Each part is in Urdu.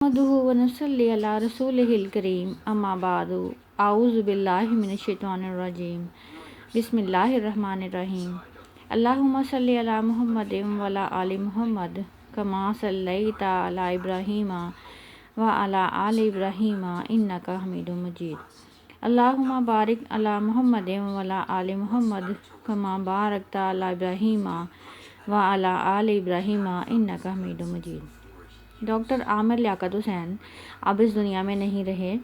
نحمده ونصلي على رسوله الكريم اما بعد اعوذ باللہ من الشیطان الرجیم بسم اللہ الرحمن الرحیم اللہم صلی علی محمد وعلی آل محمد کما صلیت علی ابراہیم وعلی آل ابراہیم انک حمید مجید اللہم بارک علی محمد وعلی آل محمد کما بارکت علی ابراہیم وعلی آل ابراہیم انک حمید مجید۔ ڈاکٹر عامر لیاقت حسین اب اس دنیا میں نہیں رہے،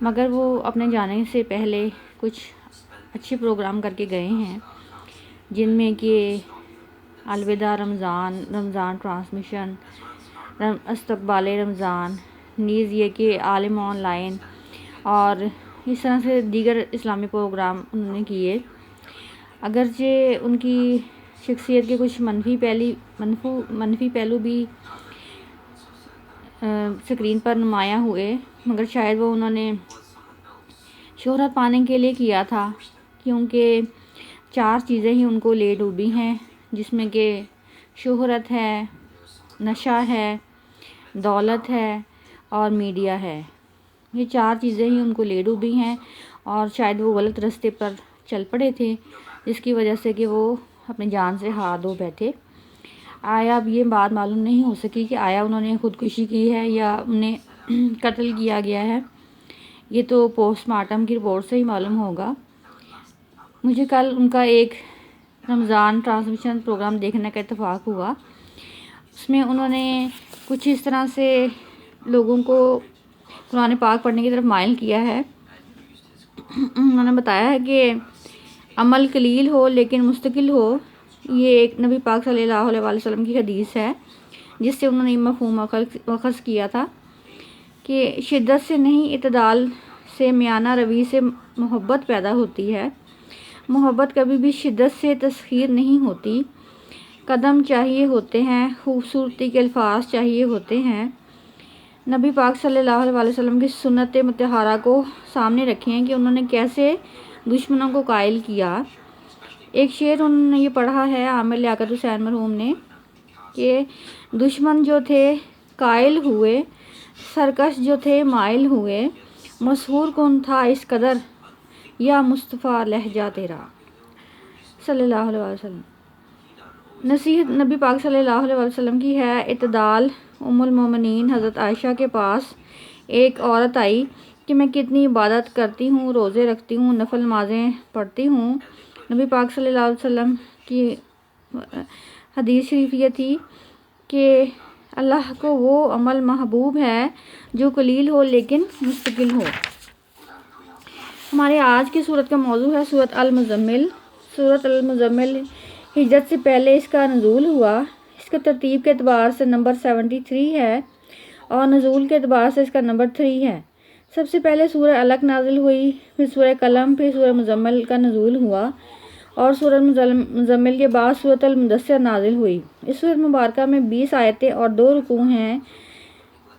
مگر وہ اپنے جانے سے پہلے کچھ اچھے پروگرام کر کے گئے ہیں، جن میں کہ الوداع رمضان ٹرانسمیشن، استقبال رمضان، نیز یہ کہ عالم آن لائن اور اس طرح سے دیگر اسلامی پروگرام انہوں نے کیے۔ اگرچہ ان کی شخصیت کے کچھ منفی پہلو بھی اسکرین پر نمایاں ہوئے، مگر شاید وہ انہوں نے شہرت پانے کے لیے کیا تھا، کیونکہ 4 چیزیں ہی ان کو لے ڈوبی ہیں، جس میں کہ شہرت ہے، نشہ ہے، دولت ہے اور میڈیا ہے۔ یہ 4 چیزیں ہی ان کو لے ڈوبی ہیں اور شاید وہ غلط راستے پر چل پڑے تھے، جس کی وجہ سے کہ وہ اپنی جان سے ہاتھ دھو بیٹھے۔ آیا اب یہ بات معلوم نہیں ہو سکی کہ آیا انہوں نے خودکشی کی ہے یا انہیں قتل کیا گیا ہے، یہ تو پوسٹ مارٹم کی رپورٹ سے ہی معلوم ہوگا۔ مجھے کل ان کا ایک رمضان ٹرانسمیشن پروگرام دیکھنے کا اتفاق ہوا۔ اس میں انہوں نے کچھ اس طرح سے لوگوں کو قرآن پاک پڑھنے کی طرف مائل کیا ہے۔ انہوں نے بتایا ہے کہ عمل قلیل ہو لیکن مستقل ہو، یہ ایک نبی پاک صلی اللہ علیہ وسلم کی حدیث ہے، جس سے انہوں نے مفہوم اخذ کیا تھا کہ شدت سے نہیں، اعتدال سے، میانہ روی سے محبت پیدا ہوتی ہے۔ محبت کبھی بھی شدت سے تسخیر نہیں ہوتی۔ قدم چاہیے ہوتے ہیں، خوبصورتی کے الفاظ چاہیے ہوتے ہیں۔ نبی پاک صلی اللہ علیہ وسلم کی سنت مطہرہ کو سامنے رکھیں کہ انہوں نے کیسے دشمنوں کو قائل کیا۔ ایک شعر انہوں نے یہ پڑھا ہے عامر لیاقت حسین مرحوم نے کہ دشمن جو تھے قائل ہوئے، سرکش جو تھے مائل ہوئے، مسحور کن تھا اس قدر یا مصطفیٰ لہجہ تیرا، صلی اللہ علیہ وسلم۔ نصیحت نبی پاک صلی اللہ علیہ وسلم کی ہے اعتدال۔ ام المومنین حضرت عائشہ کے پاس ایک عورت آئی کہ میں کتنی عبادت کرتی ہوں، روزے رکھتی ہوں، نفل نمازیں پڑھتی ہوں۔ نبی پاک صلی اللہ علیہ وسلم کی حدیث شریف یہ تھی کہ اللہ کو وہ عمل محبوب ہے جو قلیل ہو لیکن مستقل ہو۔ ہمارے آج کی سورت کا موضوع ہے سورت المزمل۔ سورت المزمل ہجرت سے پہلے اس کا نزول ہوا۔ اس کا ترتیب کے اعتبار سے نمبر 73 ہے اور نزول کے اعتبار سے اس کا نمبر 3 ہے۔ سب سے پہلے سورہ علق نازل ہوئی، پھر سورہ قلم، پھر سورہ مزمل کا نزول ہوا اور سورہ مزمل کے بعد سورۃ المدثر نازل ہوئی۔ اس سورۃ مبارکہ میں 20 آیتیں اور 2 رکوع ہیں۔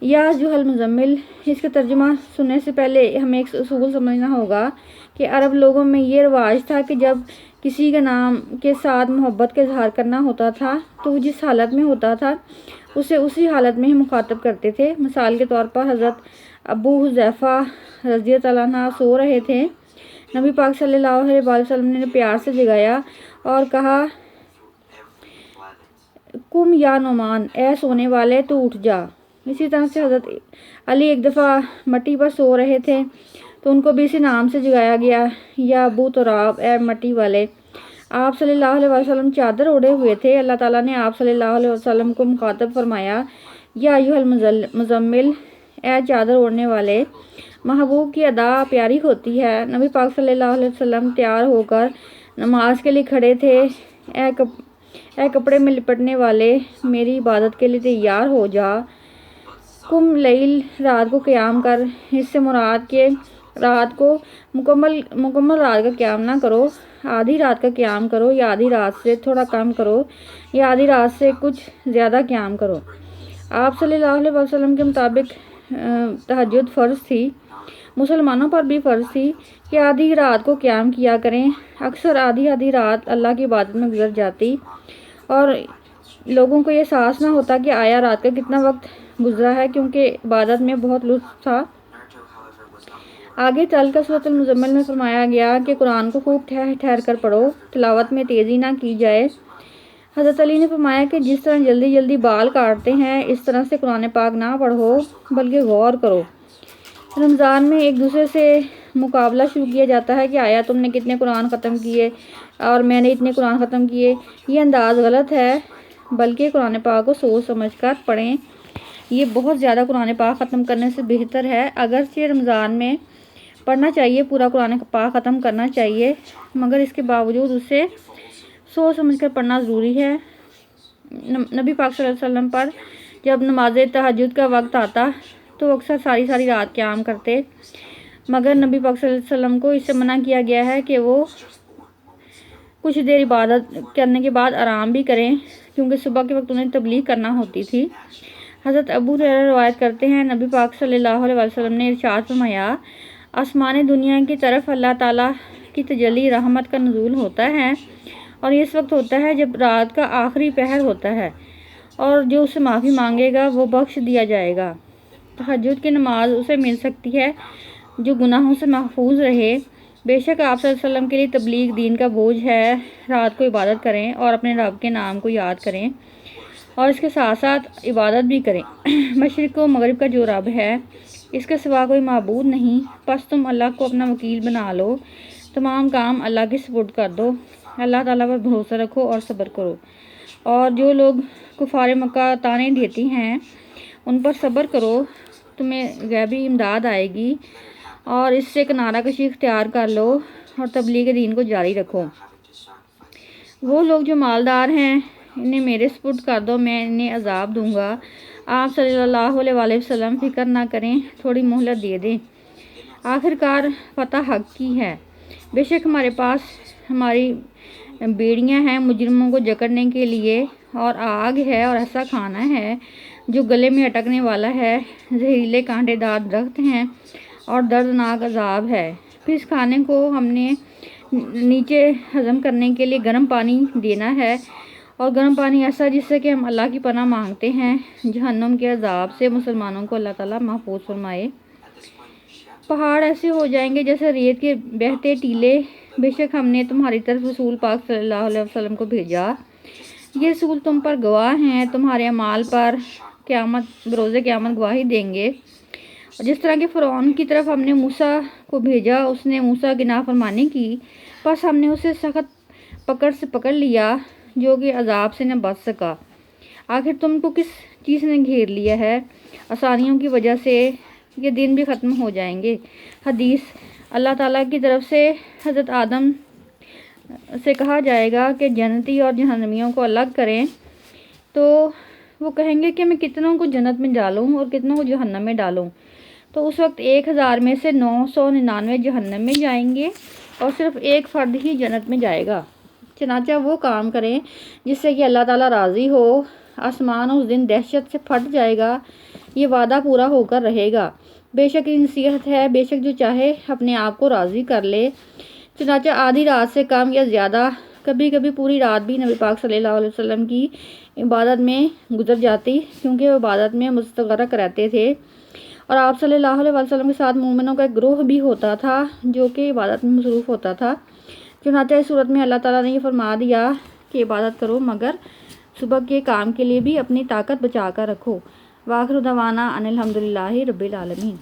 یا ایھا المزمل، اس کا ترجمہ سننے سے پہلے ہمیں ایک اصول سمجھنا ہوگا کہ عرب لوگوں میں یہ رواج تھا کہ جب کسی کے نام کے ساتھ محبت کا اظہار کرنا ہوتا تھا تو وہ جس حالت میں ہوتا تھا اسے اسی حالت میں ہی مخاطب کرتے تھے۔ مثال کے طور پر حضرت ابو حذیفہ رضی اللہ عنہ سو رہے تھے، نبی پاک صلی اللہ علیہ وسلم نے پیار سے جگایا اور کہا قم یا نعمان، اے سونے والے تو اٹھ جا۔ اسی طرح سے حضرت علی ایک دفعہ مٹی پر سو رہے تھے تو ان کو بھی اسی نام سے جگایا گیا، یا ابو تراب، اے مٹی والے۔ آپ صلی اللہ علیہ وسلم چادر اوڑھے ہوئے تھے۔ اللہ تعالیٰ نے آپ صلی اللہ علیہ وسلم کو مخاطب فرمایا یا ایھا المزمل، اے چادر اوڑھنے والے۔ محبوب کی ادا پیاری ہوتی ہے۔ نبی پاک صلی اللہ علیہ وسلم تیار ہو کر نماز کے لیے کھڑے تھے۔ اے کپڑے میں لپٹنے والے، میری عبادت کے لیے تیار ہو جا۔ قم لیل، رات کو قیام کر۔ اس سے مراد کہ رات کو مکمل رات کا قیام نہ کرو، آدھی رات کا قیام کرو، یا آدھی رات سے تھوڑا کم کرو، یا آدھی رات سے کچھ زیادہ قیام کرو۔ آپ صلی اللہ علیہ وسلم کے مطابق تہجد فرض تھی، مسلمانوں پر بھی فرض تھی کہ آدھی رات کو قیام کیا کریں۔ اکثر آدھی رات اللہ کی عبادت میں گزر جاتی اور لوگوں کو یہ احساس نہ ہوتا کہ آیا رات کا کتنا وقت گزرا ہے کیونکہ عبادت میں بہت لطف تھا۔ آگے چل کر سورۃ المزمل میں فرمایا گیا کہ قرآن کو خوب ٹھہر ٹھہر کر پڑھو، تلاوت میں تیزی نہ کی جائے۔ حضرت علی نے فرمایا کہ جس طرح جلدی جلدی بال کاٹتے ہیں اس طرح سے قرآن پاک نہ پڑھو بلکہ غور کرو۔ رمضان میں ایک دوسرے سے مقابلہ شروع کیا جاتا ہے کہ آیا تم نے کتنے قرآن ختم کیے اور میں نے اتنے قرآن ختم کیے۔ یہ انداز غلط ہے، بلکہ قرآن پاک کو سوچ سمجھ کر پڑھیں۔ یہ بہت زیادہ قرآن پاک ختم کرنے سے بہتر ہے۔ اگرچہ رمضان میں پڑھنا چاہیے، پورا قرآن پاک ختم کرنا چاہیے، مگر اس کے باوجود اسے سوچ سمجھ کر پڑھنا ضروری ہے۔ نبی پاک صلی اللہ علیہ وسلم پر جب نماز تہجد کا وقت آتا تو وہ اکثر ساری ساری رات قیام کرتے، مگر نبی پاک صلی اللہ علیہ وسلم کو اس سے منع کیا گیا ہے کہ وہ کچھ دیر عبادت کرنے کے بعد آرام بھی کریں، کیونکہ صبح کے وقت انہیں تبلیغ کرنا ہوتی تھی۔ حضرت ابو ہریرہ روایت کرتے ہیں، نبی پاک صلی اللہ علیہ وسلم نے ارشاد فرمایا، آسمان دنیا کی طرف اللہ تعالیٰ کی تجلی رحمت کا نزول ہوتا ہے، اور یہ اس وقت ہوتا ہے جب رات کا آخری پہر ہوتا ہے، اور جو اسے معافی مانگے گا وہ بخش دیا جائے گا۔ تہجد کی نماز اسے مل سکتی ہے جو گناہوں سے محفوظ رہے۔ بے شک آپ صلی اللہ علیہ وسلم کے لیے تبلیغ دین کا بوجھ ہے۔ رات کو عبادت کریں اور اپنے رب کے نام کو یاد کریں، اور اس کے ساتھ ساتھ عبادت بھی کریں۔ مشرق و مغرب کا جو رب ہے اس کے سوا کوئی معبود نہیں، پس تم اللہ کو اپنا وکیل بنا لو، تمام کام اللہ کے سپرد کر دو، اللہ تعالیٰ پر بھروسہ رکھو اور صبر کرو۔ اور جو لوگ کفار مکہ طعنے دیتی ہیں ان پر صبر کرو، تمہیں غیبی امداد آئے گی، اور اس سے کنارہ کشی اختیار کر لو اور تبلیغ دین کو جاری رکھو۔ وہ لوگ جو مالدار ہیں انہیں میرے سپرد کر دو، میں انہیں عذاب دوں گا۔ آپ صلی اللہ علیہ وآلہ وسلم فکر نہ کریں، تھوڑی مہلت دے دیں، آخر کار فتح حق کی ہے۔ بے شک ہمارے پاس ہماری بیڑیاں ہیں مجرموں کو جکڑنے کے لیے، اور آگ ہے اور ایسا کھانا ہے جو گلے میں اٹکنے والا ہے، زہریلے کانٹے دار درخت ہیں اور دردناک عذاب ہے۔ پھر اس کھانے کو ہم نے نیچے ہضم کرنے کے لیے گرم پانی دینا ہے، اور گرم پانی ایسا جس سے کہ ہم اللہ کی پناہ مانگتے ہیں۔ جہنم کے عذاب سے مسلمانوں کو اللہ تعالیٰ محفوظ فرمائے۔ پہاڑ ایسے ہو جائیں گے جیسے ریت کے بہتے ٹیلے۔ بے شک ہم نے تمہاری طرف رسول پاک صلی اللہ علیہ وسلم کو بھیجا، یہ رسول تم پر گواہ ہیں، تمہارے اعمال پر بروز قیامت گواہی دیں گے۔ جس طرح کہ فرعون کی طرف ہم نے موسیٰ کو بھیجا، اس نے موسیٰ کی نافرمانی کی، پس ہم نے اسے سخت پکڑ سے پکڑ لیا جو کہ عذاب سے نہ بچ سکا۔ آخر تم کو کس چیز نے گھیر لیا ہے؟ آسانیوں کی وجہ سے یہ دن بھی ختم ہو جائیں گے۔ حدیث، اللہ تعالیٰ کی طرف سے حضرت آدم سے کہا جائے گا کہ جنتی اور جہنمیوں کو الگ کریں، تو وہ کہیں گے کہ میں کتنوں کو جنت میں ڈالوں اور کتنوں کو جہنم میں ڈالوں۔ تو اس وقت 1000 میں سے 999 جہنم میں جائیں گے اور صرف ایک فرد ہی جنت میں جائے گا۔ چنانچہ وہ کام کریں جس سے کہ اللہ تعالیٰ راضی ہو۔ آسمان اس دن دہشت سے پھٹ جائے گا، یہ وعدہ پورا ہو کر رہے گا۔ بے شک یہ نصیحت ہے، بے شک جو چاہے اپنے آپ کو راضی کر لے۔ چنانچہ آدھی رات سے کم یا زیادہ، کبھی کبھی پوری رات بھی نبی پاک صلی اللہ علیہ وسلم کی عبادت میں گزر جاتی، کیونکہ وہ عبادت میں مستغرق رہتے تھے، اور آپ صلی اللہ علیہ وسلم کے ساتھ مومنوں کا ایک گروہ بھی ہوتا تھا جو کہ عبادت میں مصروف ہوتا تھا۔ چنانچہ اس صورت میں اللہ تعالیٰ نے یہ فرما دیا کہ عبادت کرو، مگر صبح کے کام کے لیے بھی اپنی طاقت بچا کر رکھو۔ وآخر دعوانا ان الحمد للہ رب العالمین۔